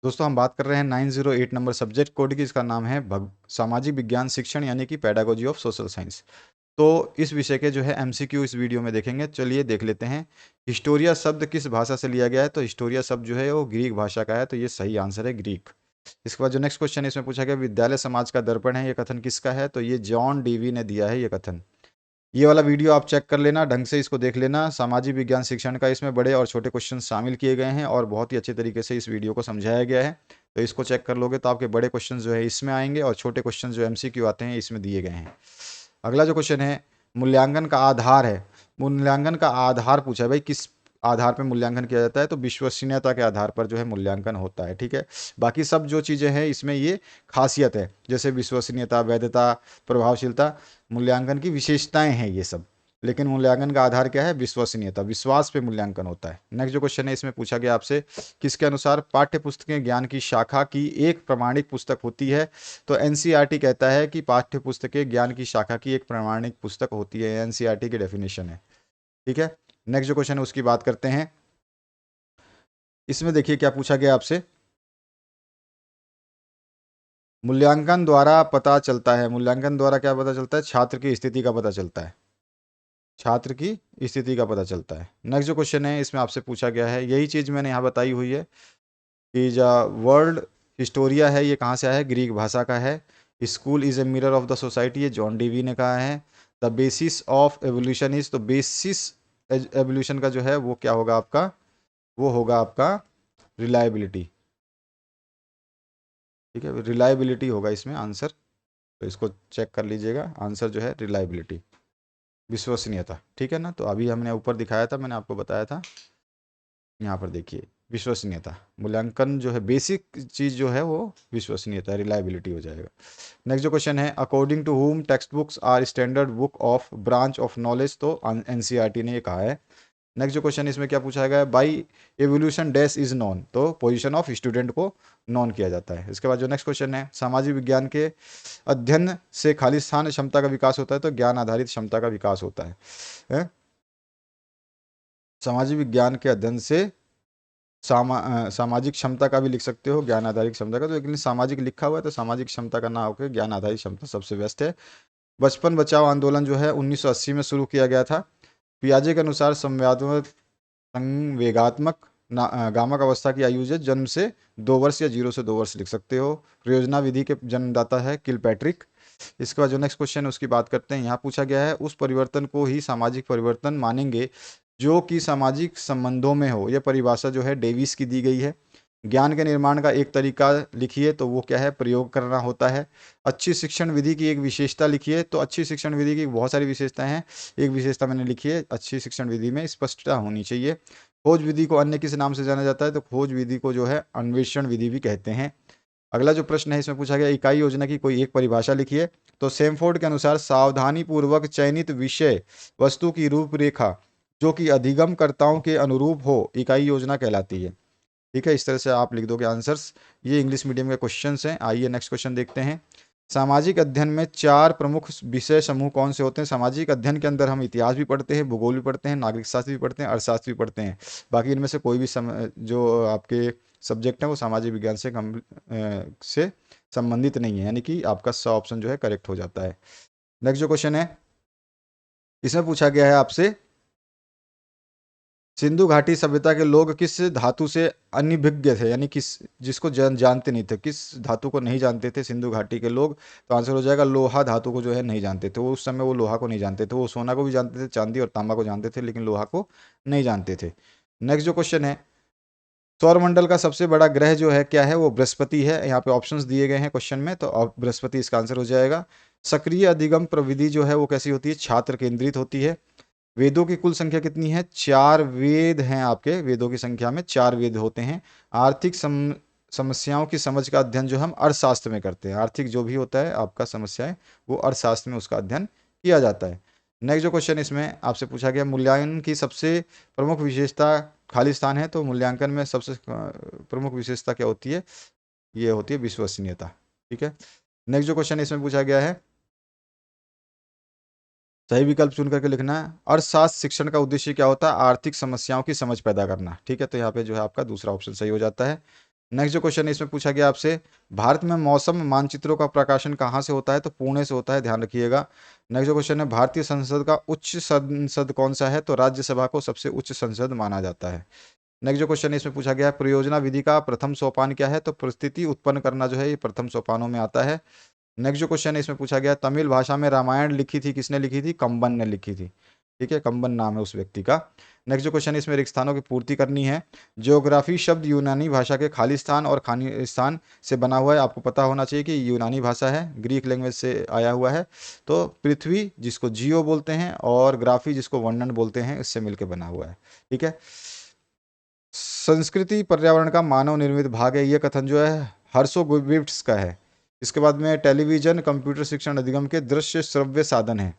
दोस्तों हम बात कर रहे हैं 908 नंबर सब्जेक्ट कोड की। इसका नाम है सामाजिक विज्ञान शिक्षण यानी कि पेडागोजी ऑफ सोशल साइंस। तो इस विषय के जो है एमसीक्यू इस वीडियो में देखेंगे। चलिए देख लेते हैं। हिस्टोरिया शब्द किस भाषा से लिया गया है? तो हिस्टोरिया शब्द जो है वो ग्रीक भाषा का है, तो ये सही आंसर है ग्रीक। इसके बाद जो नेक्स्ट क्वेश्चन इसमें पूछा गया, विद्यालय समाज का दर्पण है, ये कथन किसका है? तो ये जॉन डीवी ने दिया है ये कथन। ये वाला वीडियो आप चेक कर लेना, ढंग से इसको देख लेना। सामाजिक विज्ञान शिक्षण का इसमें बड़े और छोटे क्वेश्चन शामिल किए गए हैं और बहुत ही अच्छे तरीके से इस वीडियो को समझाया गया है। तो इसको चेक कर लोगे तो आपके बड़े क्वेश्चन जो है इसमें आएंगे और छोटे क्वेश्चन जो एमसीक्यू आते हैं इसमें दिए गए हैं। अगला जो क्वेश्चन है, मूल्यांकन का आधार है। मूल्यांकन का आधार पूछा है भाई, किस आधार पर मूल्यांकन किया जाता है? तो विश्वसनीयता के आधार पर जो है मूल्यांकन होता है। ठीक है, बाकी सब जो चीज़ें हैं इसमें ये खासियत है, जैसे विश्वसनीयता, वैधता, प्रभावशीलता, मूल्यांकन की विशेषताएं हैं ये सब। लेकिन मूल्यांकन का आधार क्या है? विश्वसनीयता, विश्वास पे मूल्यांकन होता है। नेक्स्ट जो क्वेश्चन है इसमें पूछा गया आपसे, किसके अनुसार पाठ्य पुस्तकें ज्ञान की शाखा की एक प्रमाणिक पुस्तक होती है? तो एनसीईआरटी कहता है कि पाठ्य पुस्तकें ज्ञान की शाखा की एक प्रमाणिक पुस्तक होती है। एनसीईआरटी की डेफिनेशन है। ठीक है, नेक्स्ट जो क्वेश्चन है उसकी बात करते हैं। इसमें देखिए क्या पूछा गया आपसे, मूल्यांकन द्वारा पता चलता है। मूल्यांकन द्वारा क्या पता चलता है? छात्र की स्थिति का पता चलता है। छात्र की स्थिति का पता चलता है। नेक्स्ट जो क्वेश्चन है इसमें आपसे पूछा गया है, यही चीज़ मैंने यहाँ बताई हुई है कि जो वर्ल्ड हिस्टोरिया है ये कहाँ से आया है? ग्रीक भाषा का है। School is a mirror of the society, ये जॉन डीवी ने कहा है। The basis of evolution is, तो बेसिस एवोल्यूशन का जो है वो क्या होगा आपका? वो होगा आपका रिलायबिलिटी। ठीक है, रिलायबिलिटी होगा इसमें आंसर। तो इसको चेक कर लीजिएगा, आंसर जो है रिलायबिलिटी, विश्वसनीयता। ठीक है ना, तो अभी हमने ऊपर दिखाया था, मैंने आपको बताया था। यहाँ पर देखिए विश्वसनीयता, मूल्यांकन जो है बेसिक चीज़ जो है वो विश्वसनीयता, रिलायबिलिटी हो जाएगा। नेक्स्ट जो क्वेश्चन है, according to whom text books are standard book of branch of knowledge, तो एनसीईआरटी ने ये कहा है। नेक्स्ट जो क्वेश्चन इसमें क्या पूछा गया है, by evolution dash is non, तो पोजीशन ऑफ स्टूडेंट को नॉन किया जाता है। इसके बाद जो नेक्स्ट क्वेश्चन है, सामाजिक विज्ञान के अध्ययन से खालिस्तान क्षमता का विकास होता है, तो ज्ञान आधारित क्षमता का विकास होता है? सामाजिक विज्ञान के अध्ययन से सामाजिक क्षमता का भी लिख सकते हो, ज्ञान आधारित क्षमता का, तो लेकिन सामाजिक लिखा हुआ है तो सामाजिक क्षमता का ना होकर ज्ञान आधारित क्षमता सबसे बेस्ट है। बचपन बचाओ आंदोलन जो है 1980 में शुरू किया गया था। पियाजे के अनुसार संवेगात्मक गामक अवस्था की आयु है जन्म से 2 वर्ष या 0 से 2 वर्ष लिख सकते हो। प्रयोजना विधि के जन्मदाता है किलपैट्रिक। इसके बाद जो नेक्स्ट क्वेश्चन है उसकी बात करते हैं। यहाँ पूछा गया है, उस परिवर्तन को ही सामाजिक परिवर्तन मानेंगे जो कि सामाजिक संबंधों में हो। यह परिभाषा जो है डेविस की दी गई है। ज्ञान के निर्माण का एक तरीका लिखिए, तो वो क्या है? प्रयोग करना होता है। अच्छी शिक्षण विधि की एक विशेषता लिखिए, तो अच्छी शिक्षण विधि की बहुत सारी विशेषताएं हैं, एक विशेषता मैंने लिखी है, अच्छी शिक्षण विधि में स्पष्टता होनी चाहिए। खोज विधि को अन्य किस नाम से जाना जाता है? तो खोज विधि को जो है अन्वेषण विधि भी कहते हैं। अगला जो प्रश्न है इसमें पूछा गया, इकाई योजना की कोई एक परिभाषा लिखिए। तो सेमफोर्ड के अनुसार सावधानी पूर्वक चयनित विषय वस्तु की रूपरेखा जो कि अधिगमकर्ताओं के अनुरूप हो, इकाई योजना कहलाती है। ठीक है, इस तरह से आप लिख दोगे आंसर्स। ये इंग्लिश मीडियम के क्वेश्चंस हैं। आइए नेक्स्ट क्वेश्चन देखते हैं। सामाजिक अध्ययन में 4 प्रमुख विषय समूह कौन से होते हैं? सामाजिक अध्ययन के अंदर हम इतिहास भी पढ़ते हैं, भूगोल भी पढ़ते हैं, नागरिक शास्त्र भी पढ़ते हैं, अर्थशास्त्र भी पढ़ते हैं। बाकी इनमें से कोई भी जो आपके सब्जेक्ट हैं वो सामाजिक विज्ञान से संबंधित नहीं है, यानी कि आपका 100 ऑप्शन जो है करेक्ट हो जाता है। नेक्स्ट जो क्वेश्चन है इसमें पूछा गया है आपसे, सिंधु घाटी सभ्यता के लोग किस धातु से अनभिज्ञ थे, यानी किस जिसको जानते नहीं थे, किस धातु को नहीं जानते थे सिंधु घाटी के लोग? तो आंसर हो जाएगा लोहा धातु को जो है नहीं जानते थे। वो उस समय वो लोहा को नहीं जानते थे, वो सोना को भी जानते थे, चांदी और तांबा को जानते थे, लेकिन लोहा को नहीं जानते थे। नेक्स्ट जो क्वेश्चन है, सौरमंडल का सबसे बड़ा ग्रह जो है क्या है? वो बृहस्पति है। यहाँ पे ऑप्शंस दिए गए हैं क्वेश्चन में, तो अब बृहस्पति इसका आंसर हो जाएगा। सक्रिय अधिगम प्रविधि जो है वो कैसी होती है? छात्र केंद्रित होती है। वेदों की कुल संख्या कितनी है? 4 वेद हैं आपके, वेदों की संख्या में 4 वेद होते हैं। आर्थिक समस्याओं की समझ का अध्ययन जो हम अर्थशास्त्र में करते हैं, आर्थिक जो भी होता है आपका समस्याएं, वो अर्थशास्त्र में उसका अध्ययन किया जाता है। नेक्स्ट जो क्वेश्चन इसमें आपसे पूछा गया, मूल्यांकन की सबसे प्रमुख विशेषता खालिस्तान है, तो मूल्यांकन में सबसे प्रमुख विशेषता क्या होती है? ये होती है विश्वसनीयता। ठीक है, नेक्स्ट जो क्वेश्चन इसमें पूछा गया है, सही विकल्प चुन करके लिखना है। अर्थशास्त्र शिक्षण का उद्देश्य क्या होता है? आर्थिक समस्याओं की समझ पैदा करना। ठीक है, तो यहाँ पे जो है आपका दूसरा ऑप्शन सही हो जाता है। नेक्स्ट जो क्वेश्चन है इसमें पूछा गया आपसे, भारत में मौसम मानचित्रों का प्रकाशन कहाँ से होता है, तो पुणे से होता है, ध्यान रखिएगा। नेक्स्ट जो क्वेश्चन है, भारतीय संसद का उच्च संसद कौन सा है, तो राज्यसभा को सबसे उच्च संसद माना जाता है। नेक्स्ट जो क्वेश्चन है इसमें पूछा गया है, परियोजना विधि का प्रथम सोपान क्या है, तो परिस्थिति उत्पन्न करना जो है ये प्रथम सोपानों में आता है। नेक्स्ट जो क्वेश्चन है इसमें पूछा गया, तमिल भाषा में रामायण लिखी थी किसने लिखी थी, कंबन ने लिखी थी। ठीक है, कंबन नाम है उस व्यक्ति का। नेक्स्ट जो क्वेश्चन है इसमें रिक्त स्थानों की पूर्ति करनी है। ज्योग्राफी शब्द यूनानी भाषा के खाली स्थान और खाली स्थान से बना हुआ है, आपको पता होना चाहिए कि यूनानी भाषा है, ग्रीक लैंग्वेज से आया हुआ है। तो पृथ्वी जिसको जियो बोलते हैं और ग्राफी जिसको वर्णन बोलते हैं, इससे मिलकर बना हुआ है। ठीक है, संस्कृति पर्यावरण का मानव निर्मित भाग है, ये कथन जो है हर्षो गुबिट्स का है। इसके बाद में टेलीविजन कंप्यूटर शिक्षण अधिगम के दृश्य श्रव्य साधन है।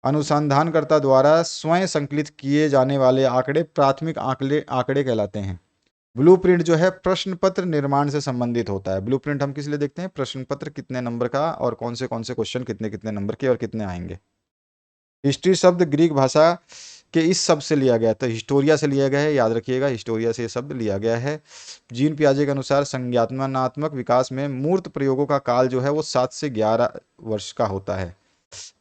अनुसंधानकर्ता द्वारा स्वयं संकलित किए जाने वाले आंकड़े प्राथमिक आंकड़े आंकड़े कहलाते हैं। ब्लूप्रिंट जो है प्रश्न पत्र निर्माण से संबंधित होता है। ब्लूप्रिंट हम किस लिए देखते हैं, प्रश्न पत्र कितने नंबर का और कौन से क्वेश्चन कितने कितने नंबर के और कितने आएंगे। हिस्ट्री शब्द ग्रीक भाषा के इस शब्द से लिया गया, तो हिस्टोरिया से लिया गया है, याद रखिएगा, हिस्टोरिया से ये शब्द लिया गया है। जीन पियाजे के अनुसार संज्ञानात्मक विकास में मूर्त प्रयोगों का काल जो है वो 7 से 11 वर्ष का होता है।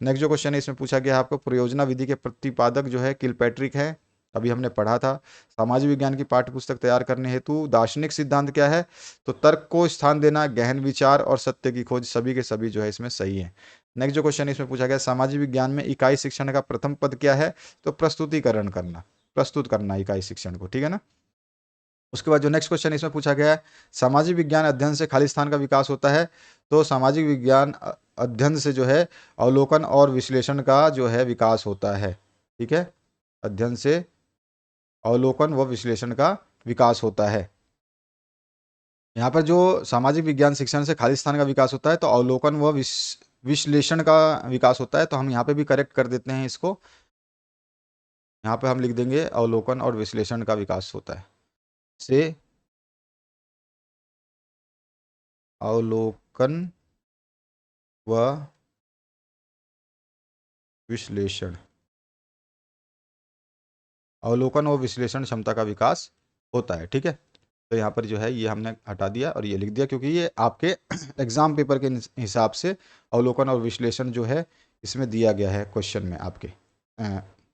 नेक्स्ट जो क्वेश्चन है इसमें पूछा गया है आपको, परियोजना विधि के प्रतिपादक जो है किलपैट्रिक है, अभी हमने पढ़ा था। सामाजिक विज्ञान की पाठ्यपुस्तक तैयार करने हेतु दार्शनिक सिद्धांत क्या है, तो तर्क को स्थान देना, गहन विचार और सत्य की खोज, सभी के सभी जो है इसमें सही है। नेक्स्ट जो क्वेश्चन है इसमें पूछा गया, सामाजिक विज्ञान में इकाई शिक्षण का प्रथम पद क्या है, तो प्रस्तुतिकरण करना, प्रस्तुत करना इकाई शिक्षण को, ठीक है ना। उसके बाद जो नेक्स्ट क्वेश्चन इसमें पूछा गया है, सामाजिक विज्ञान अध्ययन से खाली स्थान का विकास होता है, तो सामाजिक विज्ञान अध्ययन से जो है अवलोकन और विश्लेषण का जो है विकास होता है। ठीक है, अध्ययन से अवलोकन व विश्लेषण का विकास होता है। यहाँ पर जो सामाजिक विज्ञान शिक्षण से खाली स्थान का विकास होता है, तो अवलोकन व विश्लेषण का विकास होता है, तो हम यहाँ पे भी करेक्ट कर देते हैं इसको। यहाँ पे हम लिख देंगे अवलोकन और विश्लेषण का विकास होता है, से अवलोकन व विश्लेषण, अवलोकन और विश्लेषण क्षमता का विकास होता है। ठीक है, तो यहाँ पर जो है ये हमने हटा दिया और ये लिख दिया, क्योंकि ये आपके एग्जाम पेपर के हिसाब से अवलोकन और विश्लेषण जो है इसमें दिया गया है, क्वेश्चन में आपके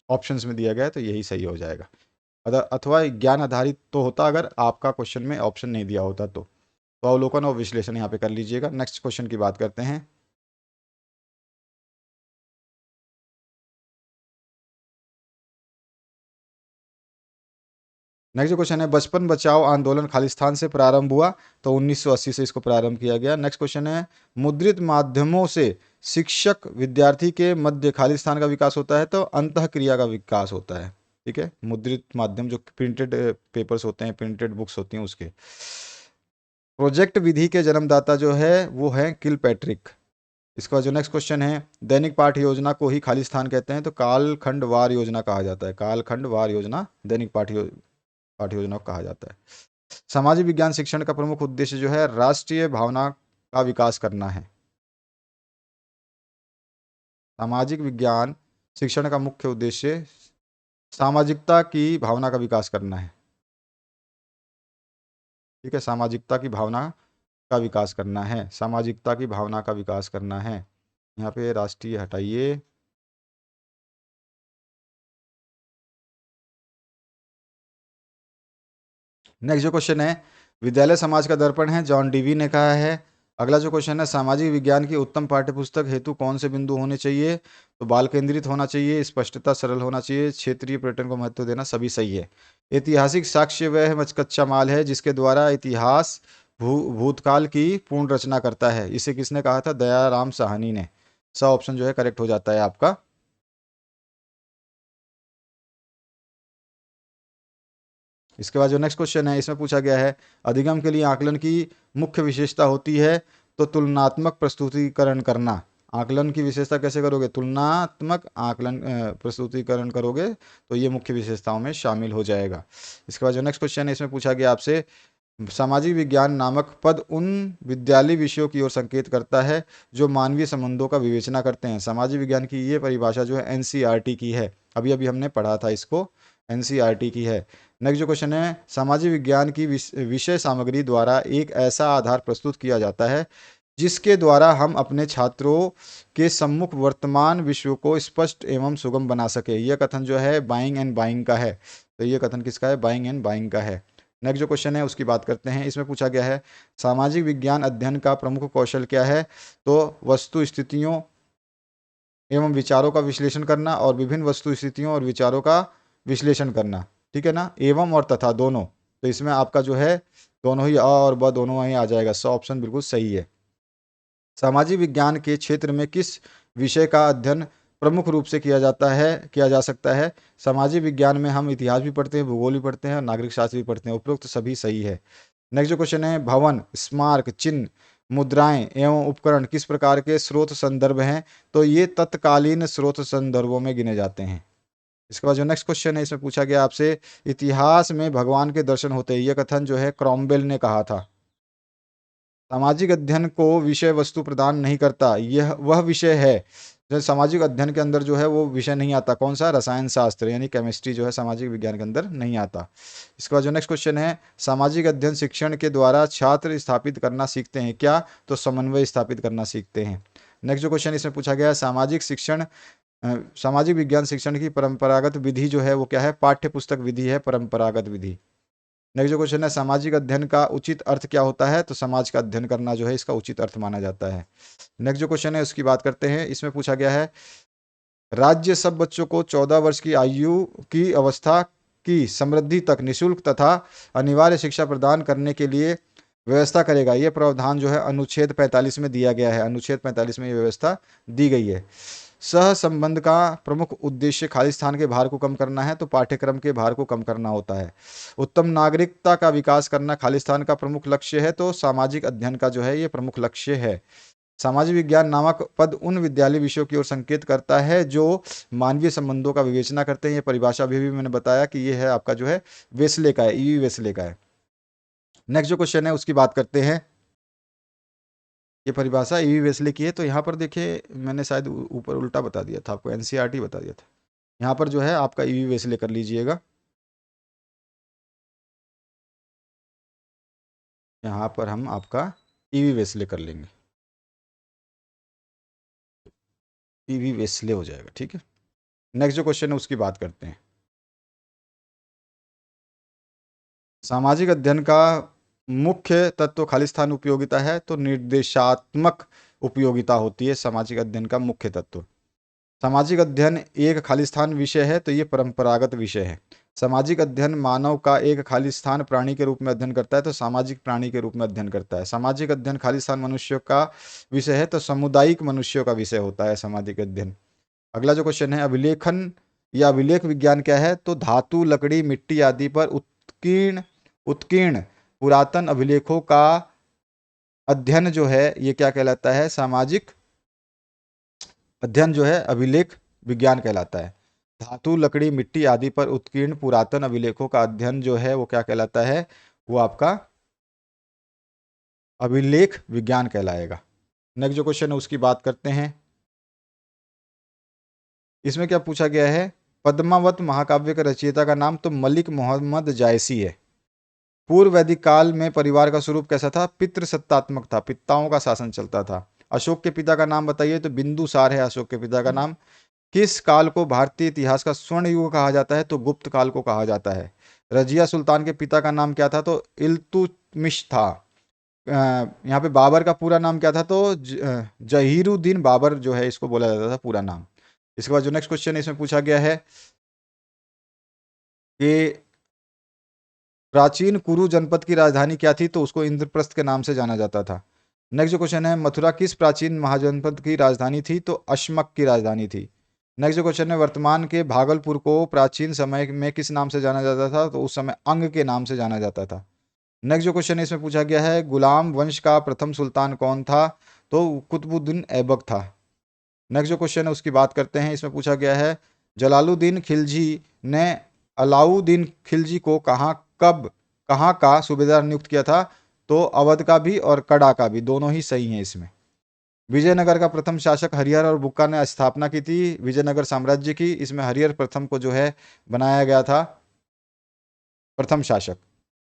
ऑप्शंस में दिया गया है, तो यही सही हो जाएगा। अथवा ज्ञान आधारित तो होता अगर आपका क्वेश्चन में ऑप्शन नहीं दिया होता तो अवलोकन और विश्लेषण यहाँ पे कर लीजिएगा। नेक्स्ट क्वेश्चन की बात करते हैं। नेक्स्ट जो क्वेश्चन है, बचपन बचाओ आंदोलन खालिस्तान से प्रारंभ हुआ, तो 1980 से इसको प्रारंभ किया गया। नेक्स्ट क्वेश्चन है, मुद्रित माध्यमों से शिक्षक विद्यार्थी के मध्य खालिस्तान का विकास होता है, तो अंतःक्रिया का विकास होता है। ठीक है, मुद्रित माध्यम जो प्रिंटेड पेपर्स होते हैं, प्रिंटेड बुक्स होती हैं, उसके। प्रोजेक्ट विधि के जन्मदाता जो है वो है किलपैट्रिक। इसका बाद जो नेक्स्ट क्वेश्चन है, दैनिक पाठ योजना को ही खालिस्तान कहते हैं, तो कालखंड वार योजना कहा जाता है, कालखंड वार योजना दैनिक पाठ योजना को कहा जाता है। सामाजिक विज्ञान शिक्षण का प्रमुख उद्देश्य जो है राष्ट्रीय भावना का विकास करना है। सामाजिक विज्ञान शिक्षण का मुख्य उद्देश्य सामाजिकता की भावना का विकास करना है। ठीक है, सामाजिकता की भावना का विकास करना है, सामाजिकता की भावना का विकास करना है। यहाँ पे राष्ट्रीय हटाइए। नेक्स्ट जो क्वेश्चन है, विद्यालय समाज का दर्पण है, जॉन डीवी ने कहा है। अगला जो क्वेश्चन है, सामाजिक विज्ञान की उत्तम पाठ्यपुस्तक हेतु कौन से बिंदु होने चाहिए, तो बाल केंद्रित होना चाहिए, स्पष्टता, सरल होना चाहिए, क्षेत्रीय पर्यटन को महत्व देना, सभी सही है। ऐतिहासिक साक्ष्य वह कच्चा माल है जिसके द्वारा इतिहास भूतकाल की पूर्ण रचना करता है, इसे किसने कहा था, दयाराम साहनी ने। सा ऑप्शन जो है करेक्ट हो जाता है आपका। इसके बाद जो नेक्स्ट क्वेश्चन है इसमें पूछा गया है, अधिगम के लिए आकलन की मुख्य विशेषता होती है, तो तुलनात्मक प्रस्तुतिकरण करना। आकलन की विशेषता कैसे करोगे, तुलनात्मक आकलन प्रस्तुतिकरण करोगे, तो ये मुख्य विशेषताओं में शामिल हो जाएगा। इसके बाद जो नेक्स्ट क्वेश्चन है इसमें पूछा गया आपसे, सामाजिक विज्ञान नामक पद उन विद्यालय विषयों की ओर संकेत करता है जो मानवीय संबंधों का विवेचना करते हैं। सामाजिक विज्ञान की ये परिभाषा जो है एनसीईआरटी की है, अभी अभी हमने पढ़ा था इसको, एनसीईआरटी की है। नेक्स्ट जो क्वेश्चन है, सामाजिक विज्ञान की विषय सामग्री द्वारा एक ऐसा आधार प्रस्तुत किया जाता है जिसके द्वारा हम अपने छात्रों के सम्मुख वर्तमान विश्व को स्पष्ट एवं सुगम बना सके। यह कथन जो है बाइंग एंड बाइंग का है। तो यह कथन किसका है? बाइंग एंड बाइंग का है। नेक्स्ट जो क्वेश्चन है उसकी बात करते हैं। इसमें पूछा गया है सामाजिक विज्ञान अध्ययन का प्रमुख कौशल क्या है? तो वस्तु स्थितियों एवं विचारों का विश्लेषण करना और विभिन्न वस्तु स्थितियों और विचारों का विश्लेषण करना। ठीक है ना? एवं और तथा दोनों। तो इसमें आपका जो है दोनों ही, अ और ब दोनों ही आ जाएगा। सो ऑप्शन बिल्कुल सही है। सामाजिक विज्ञान के क्षेत्र में किस विषय का अध्ययन प्रमुख रूप से किया जा सकता है? सामाजिक विज्ञान में हम इतिहास भी पढ़ते हैं, भूगोल भी पढ़ते हैं और नागरिक शास्त्र भी पढ़ते हैं। उपरोक्त सभी सही है। नेक्स्ट जो क्वेश्चन है, भवन, स्मारक, चिन्ह, मुद्राएं एवं उपकरण किस प्रकार के स्रोत संदर्भ हैं? तो ये तत्कालीन स्रोत संदर्भों में गिने जाते हैं। इसके बाद जो नेक्स्ट क्वेश्चन है इसमें पूछा गया आपसे, इतिहास में भगवान के दर्शन होते हैं। यह कथन जो है क्रॉम्वेल ने कहा था। सामाजिक अध्ययन को विषय वस्तु प्रदान नहीं करता। यह वह विषय है जो सामाजिक अध्ययन के अंदर जो है वो विषय नहीं आता। कौन सा? रसायन शास्त्र यानी केमिस्ट्री जो है सामाजिक विज्ञान के अंदर नहीं आता। इसके बाद जो नेक्स्ट क्वेश्चन है, सामाजिक अध्ययन शिक्षण के द्वारा छात्र स्थापित करना सीखते हैं क्या? तो समन्वय स्थापित करना सीखते हैं। नेक्स्ट जो क्वेश्चन इसमें पूछा गया है, सामाजिक विज्ञान शिक्षण की परंपरागत विधि जो है वो क्या है? पाठ्य पुस्तक विधि है परंपरागत विधि। नेक्स्ट जो क्वेश्चन है, सामाजिक अध्ययन का उचित अर्थ क्या होता है? तो समाज का अध्ययन करना जो है इसका उचित अर्थ माना जाता है। नेक्स्ट जो क्वेश्चन है उसकी बात करते हैं। इसमें पूछा गया है, राज्य सब बच्चों को 14 वर्ष की आयु की अवस्था की समृद्धि तक निःशुल्क तथा अनिवार्य शिक्षा प्रदान करने के लिए व्यवस्था करेगा। यह प्रावधान जो है अनुच्छेद 45 में दिया गया है। अनुच्छेद 45 में यह व्यवस्था दी गई है। सह संबंध का प्रमुख उद्देश्य खालिस्तान के भार को कम करना है। तो पाठ्यक्रम के भार को कम करना होता है। उत्तम नागरिकता का विकास करना खालिस्तान का प्रमुख लक्ष्य है। तो सामाजिक अध्ययन का जो है ये प्रमुख लक्ष्य है। सामाजिक विज्ञान नामक पद उन विद्यालय विषयों की ओर संकेत करता है जो मानवीय संबंधों का विवेचना करते हैं। ये परिभाषा भी मैंने बताया कि ये है आपका जो है वेस्ले का है, ईवी वेस्ले का है। नेक्स्ट जो क्वेश्चन है उसकी बात करते हैं। ये परिभाषा ईवी वेस्ले की है। तो यहाँ पर देखिए मैंने शायद ऊपर उल्टा बता दिया था आपको, एनसीईआरटी बता दिया था। यहाँ पर जो है आपका ईवी वेस्ले कर लीजिएगा। यहाँ पर हम आपका ईवी वेस्ले कर लेंगे, ईवी वेस्ले हो जाएगा। ठीक है। नेक्स्ट जो क्वेश्चन है उसकी बात करते हैं। सामाजिक अध्ययन का मुख्य तत्व खालिस्तान उपयोगिता है। तो निर्देशात्मक उपयोगिता होती है सामाजिक अध्ययन का मुख्य तत्व। सामाजिक अध्ययन एक खालिस्तान विषय है। तो ये परंपरागत विषय है। सामाजिक अध्ययन मानव का एक खालिस्तान प्राणी के रूप में अध्ययन करता है। तो सामाजिक प्राणी के रूप में अध्ययन करता है। सामाजिक अध्ययन खालिस्तान मनुष्यों का विषय है। तो सामुदायिक मनुष्यों का विषय होता है सामाजिक अध्ययन। अगला जो क्वेश्चन है, अभिलेखन या अभिलेख विज्ञान क्या है? तो धातु, लकड़ी, मिट्टी आदि पर उत्कीर्ण पुरातन अभिलेखों का अध्ययन जो है ये क्या कहलाता है? सामाजिक अध्ययन जो है अभिलेख विज्ञान कहलाता है। धातु, लकड़ी, मिट्टी आदि पर उत्कीर्ण पुरातन अभिलेखों का अध्ययन जो है वो क्या कहलाता है? वो आपका अभिलेख विज्ञान कहलाएगा। नेक्स्ट जो क्वेश्चन है उसकी बात करते हैं। इसमें क्या पूछा गया है? पद्मावत महाकाव्य के रचयिता का नाम? तो मलिक मोहम्मद जायसी है। पूर्व वैदिक काल में परिवार का स्वरूप कैसा था? पितृसत्तात्मक था, पिताओं का शासन चलता था। अशोक के पिता का नाम बताइए? तो बिंदुसार है अशोक के पिता का नाम। किस काल को भारतीय इतिहास का स्वर्ण युग कहा जाता है? तो गुप्त काल को कहा जाता है। रजिया सुल्तान के पिता का नाम क्या था? तो इल्तुतमिश था। यहाँ पे बाबर का पूरा नाम क्या था? तो जहीरुद्दीन बाबर जो है इसको बोला जाता था पूरा नाम। इसके बाद जो नेक्स्ट क्वेश्चन है इसमें पूछा गया है कि प्राचीन कुरु जनपद की राजधानी क्या थी? तो उसको इंद्रप्रस्थ के नाम से जाना जाता था। नेक्स्ट जो क्वेश्चन है, मथुरा किस प्राचीन महाजनपद की राजधानी थी? तो अश्मक की राजधानी थी। नेक्स्ट जो क्वेश्चन है, वर्तमान के भागलपुर को प्राचीन समय में किस नाम से जाना जाता था? तो उस समय अंग के नाम से जाना जाता था। नेक्स्ट जो क्वेश्चन है इसमें पूछा गया है, गुलाम वंश का प्रथम सुल्तान कौन था? तो कुतुबुद्दीन ऐबक था। नेक्स्ट जो क्वेश्चन है उसकी बात करते हैं। इसमें पूछा गया है, जलालुद्दीन खिलजी ने अलाउद्दीन खिलजी को कहाँ का सूबेदार नियुक्त किया था? तो अवध का भी और कड़ा का भी, दोनों ही सही हैं इसमें। विजयनगर का प्रथम शासक हरिहर और बुक्का ने स्थापना की थी विजयनगर साम्राज्य की। इसमें हरिहर प्रथम को जो है बनाया गया था प्रथम शासक।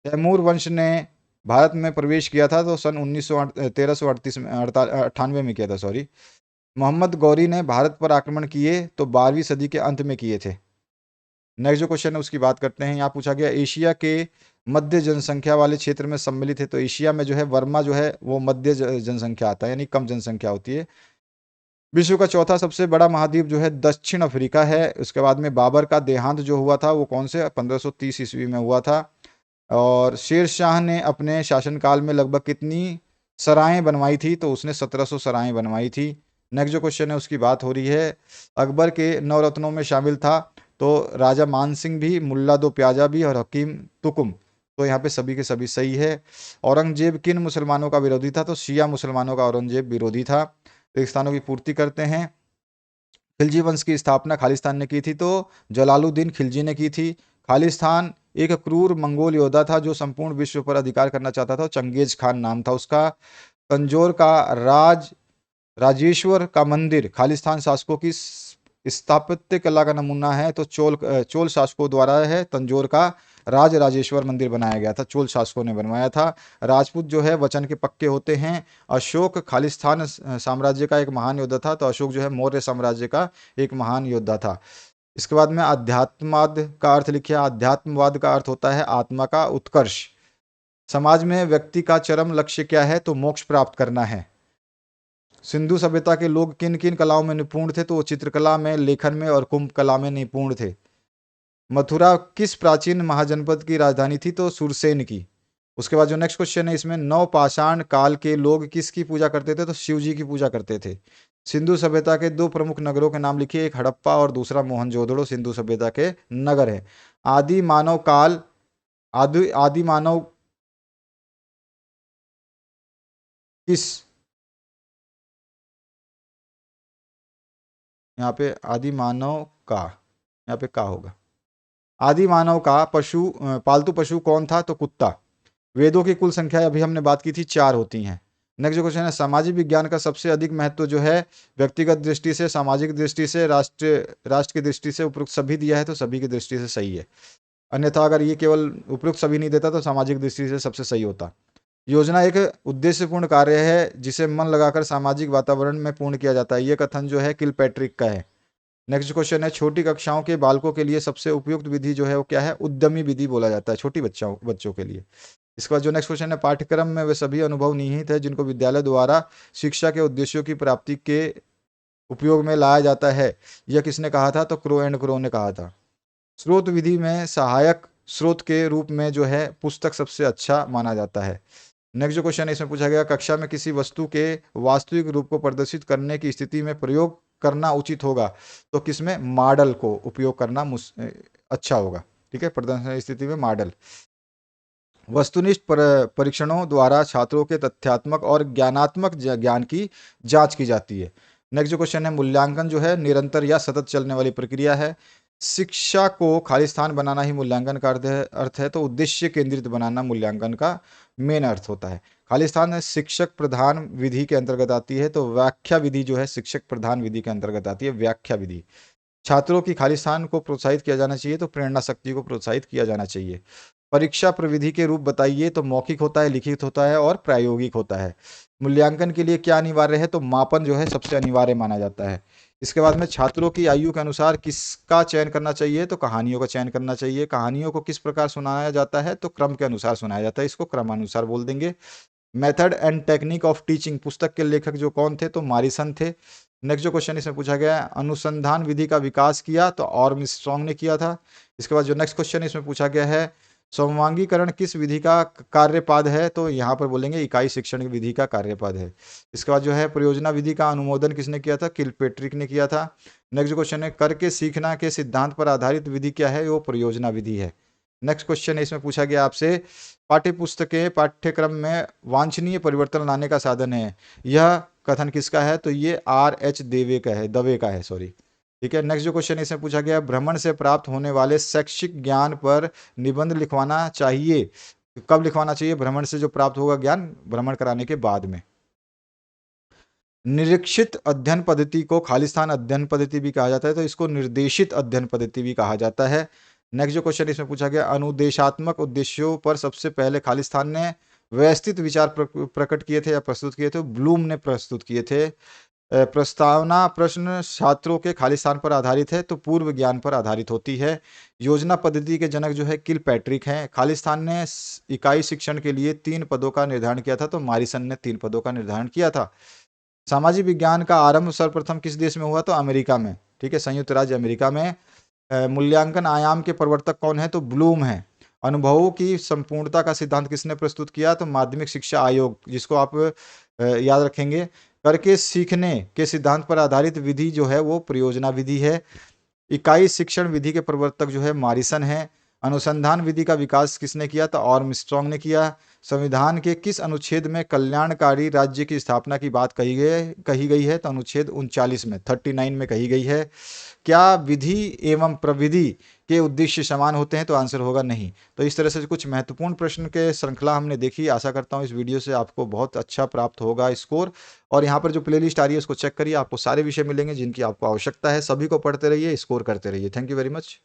तैमूर वंश ने भारत में प्रवेश किया था तो सन 1338 में 98 में किया था, सॉरी। मोहम्मद गौरी ने भारत पर आक्रमण किए तो 12वीं सदी के अंत में किए थे। नेक्स्ट जो क्वेश्चन है उसकी बात करते हैं। यहाँ पूछा गया एशिया के मध्य जनसंख्या वाले क्षेत्र में सम्मिलित है, तो एशिया में जो है वर्मा जो है वो मध्य जनसंख्या आता है, यानी कम जनसंख्या होती है। विश्व का चौथा सबसे बड़ा महाद्वीप जो है दक्षिण अफ्रीका है। उसके बाद में बाबर का देहांत जो हुआ था वो कौन से 1530 ईस्वी में हुआ था। और शेर शाह ने अपने शासनकाल में लगभग कितनी सराएं बनवाई थी, तो उसने 1700 सराएं बनवाई थी। नेक्स्ट जो क्वेश्चन है उसकी बात हो रही है। अकबर के नवरत्नों में शामिल था, तो राजा मान सिंह भी, मुल्ला दो प्याजा भी और हकीम तुकुम, तो यहाँ पे सभी के सभी सही है। औरंगजेब किन मुसलमानों का विरोधी था, तो शिया मुसलमानों का औरंगजेब विरोधी था। रेगिस्तानों की पूर्ति करते हैं। खिलजी वंश की स्थापना खालिस्तान ने की थी, तो जलालुद्दीन खिलजी ने की थी। खालिस्तान एक क्रूर मंगोल योद्धा था जो संपूर्ण विश्व पर अधिकार करना चाहता था, चंगेज खान नाम था उसका। तंजौर का राजेश्वर का मंदिर खालिस्तान शासकों की स्थापत्य कला का नमूना है, तो चोल शासकों द्वारा है तंजौर का राजेश्वर मंदिर बनाया गया था, चोल शासकों ने बनवाया था। राजपूत जो है वचन के पक्के होते हैं। अशोक खालिस्तान साम्राज्य का एक महान योद्धा था, तो अशोक जो है मौर्य साम्राज्य का एक महान योद्धा था। इसके बाद में अध्यात्मवाद का अर्थ लिखिए। अध्यात्मवाद का अर्थ होता है आत्मा का उत्कर्ष। समाज में व्यक्ति का चरम लक्ष्य क्या है, तो मोक्ष प्राप्त करना है। सिंधु सभ्यता के लोग किन किन कलाओं में निपुण थे, तो वो चित्रकला में, लेखन में और कुंभ कला में निपुण थे। मथुरा किस प्राचीन महाजनपद की राजधानी थी, तो सुरसेन की। उसके बाद जो नेक्स्ट क्वेश्चन है इसमें, नवपाषाण काल के लोग किसकी पूजा करते थे, तो शिव जी की पूजा करते थे। सिंधु सभ्यता के दो प्रमुख नगरों के नाम लिखिए, एक हड़प्पा और दूसरा मोहनजोदड़ो सिंधु सभ्यता के नगर है। आदि मानव काल, आदि मानव किस, यहाँ पे आदि मानव का, यहाँ पे का होगा। आदि मानव का पालतू पशु कौन था, तो कुत्ता। वेदों की कुल संख्या अभी हमने बात की थी 4 होती हैं। नेक्स्ट जो क्वेश्चन है, सामाजिक विज्ञान का सबसे अधिक महत्व जो है व्यक्तिगत दृष्टि से, सामाजिक दृष्टि से, राष्ट्र की दृष्टि से उपयुक्त सभी दिया है, तो सभी की दृष्टि से सही है। अन्यथा अगर ये केवल उपयुक्त सभी नहीं देता तो सामाजिक दृष्टि से सबसे सही होता। योजना एक उद्देश्यपूर्ण कार्य है जिसे मन लगाकर सामाजिक वातावरण में पूर्ण किया जाता है, ये कथन जो है किलपैट्रिक का है। नेक्स्ट क्वेश्चन है, छोटी कक्षाओं के बालकों के लिए सबसे उपयुक्त विधि जो है वो क्या है, उद्यमी विधि बोला जाता है छोटी बच्चों के लिए। इसके बाद जो नेक्स्ट क्वेश्चन है, पाठ्यक्रम में वे सभी अनुभव निहित है जिनको विद्यालय द्वारा शिक्षा के उद्देश्यों की प्राप्ति के उपयोग में लाया जाता है, यह किसने कहा था, तो क्रो एंड क्रो ने कहा था। स्रोत विधि में सहायक स्रोत के रूप में जो है पुस्तक सबसे अच्छा माना जाता है। नेक्स्ट जो क्वेश्चन है इसमें पूछा गया, कक्षा में किसी वस्तु के वास्तविक रूप को प्रदर्शित करने की स्थिति में प्रयोग करना उचित होगा, तो किसमें, मॉडल को उपयोग करना अच्छा होगा। ठीक है, प्रदर्शन स्थिति में मॉडल। वस्तुनिष्ठ परीक्षणों द्वारा छात्रों के तथ्यात्मक और ज्ञानात्मक ज्ञान की जांच की जाती है। नेक्स्ट जो क्वेश्चन है, मूल्यांकन जो है निरंतर या सतत चलने वाली प्रक्रिया है। शिक्षा को खालिस्तान बनाना ही मूल्यांकन का अर्थ है, तो उद्देश्य केंद्रित बनाना मूल्यांकन का मेन अर्थ होता है। खालिस्तान शिक्षक प्रधान विधि के अंतर्गत आती है, तो व्याख्या विधि जो है शिक्षक प्रधान विधि के अंतर्गत आती है, व्याख्या विधि। छात्रों की खालिस्तान को प्रोत्साहित किया जाना चाहिए, तो प्रेरणा शक्ति को प्रोत्साहित किया जाना चाहिए। परीक्षा प्रविधि के रूप बताइए, तो मौखिक होता है, लिखित होता है और प्रायोगिक होता है। मूल्यांकन के लिए क्या अनिवार्य है, तो मापन जो है सबसे अनिवार्य माना जाता है। इसके बाद में छात्रों की आयु के अनुसार किसका चयन करना चाहिए, तो कहानियों का चयन करना चाहिए। कहानियों को किस प्रकार सुनाया जाता है, तो क्रम के अनुसार सुनाया जाता है, इसको क्रमानुसार बोल देंगे। Method and technique of teaching पुस्तक के लेखक जो कौन थे, तो मारिसन थे। नेक्स्ट जो क्वेश्चन इसमें पूछा गया है, अनुसंधान विधि का विकास किया, तो आर्मस्ट्रांग ने किया था। इसके बाद जो नेक्स्ट क्वेश्चन इसमें पूछा गया है, समवांगीकरण किस विधि का कार्यपाद है, तो यहाँ पर बोलेंगे इकाई शिक्षण विधि का कार्यपाद है। इसके बाद जो है परियोजना विधि का अनुमोदन किसने किया था, किलपेट्रिक ने किया था। नेक्स्ट क्वेश्चन है, करके सीखना के सिद्धांत पर आधारित विधि क्या है, वो परियोजना विधि है। नेक्स्ट क्वेश्चन है इसमें पूछा गया आपसे, पाठ्य पुस्तकें पाठ्यक्रम में वांछनीय परिवर्तन लाने का साधन है, यह कथन किसका है, तो ये R.H. दवे का है, सॉरी। ठीक है, नेक्स्ट जो क्वेश्चन इसमें पूछा गया, भ्रमण से प्राप्त होने वाले शैक्षिक ज्ञान पर निबंध लिखवाना चाहिए, कब लिखवाना चाहिए, भ्रमण से जो प्राप्त होगा ज्ञान भ्रमण कराने के बाद में। निरीक्षित अध्ययन पद्धति को खालिस्तान अध्ययन पद्धति भी कहा जाता है, तो इसको निर्देशित अध्ययन पद्धति भी कहा जाता है। नेक्स्ट जो क्वेश्चन इसमें पूछा गया, अनुदेशात्मक उद्देश्यों पर सबसे पहले खालिस्तान ने व्यवस्थित विचार प्रकट किए थे या प्रस्तुत किए थे? ब्लूम ने प्रस्तुत किए थे। प्रस्तावना प्रश्न छात्रों के खालिस्तान पर आधारित है तो पूर्व ज्ञान पर आधारित होती है। योजना पद्धति के जनक जो है किलपैट्रिक हैं। खालिस्तान ने इकाई शिक्षण के लिए 3 पदों का निर्धारण किया था तो मॉरिसन ने 3 पदों का निर्धारण किया था। सामाजिक विज्ञान का आरंभ सर्वप्रथम किस देश में हुआ? तो अमेरिका में। ठीक है, संयुक्त राज्य अमेरिका में। मूल्यांकन आयाम के प्रवर्तक कौन है? तो ब्लूम है। अनुभवों की संपूर्णता का सिद्धांत किसने प्रस्तुत किया? तो माध्यमिक शिक्षा आयोग, जिसको आप याद रखेंगे। करके सीखने के सिद्धांत पर आधारित विधि जो है वो परियोजना विधि है। इकाई शिक्षण विधि के प्रवर्तक जो है मॉरिसन है। अनुसंधान विधि का विकास किसने किया? तो आर्मस्ट्रांग ने किया। संविधान के किस अनुच्छेद में कल्याणकारी राज्य की स्थापना की बात कही गई है? तो अनुच्छेद 39 में, 39 में कही गई है। क्या विधि एवं प्रविधि के उद्देश्य समान होते हैं? तो आंसर होगा नहीं। तो इस तरह से कुछ महत्वपूर्ण प्रश्न के श्रृंखला हमने देखी। आशा करता हूँ इस वीडियो से आपको बहुत अच्छा प्राप्त होगा स्कोर। और यहाँ पर जो प्लेलिस्ट आ रही है उसको चेक करिए, आपको सारे विषय मिलेंगे जिनकी आपको आवश्यकता है। सभी को पढ़ते रहिए, स्कोर करते रहिए। Thank you very much.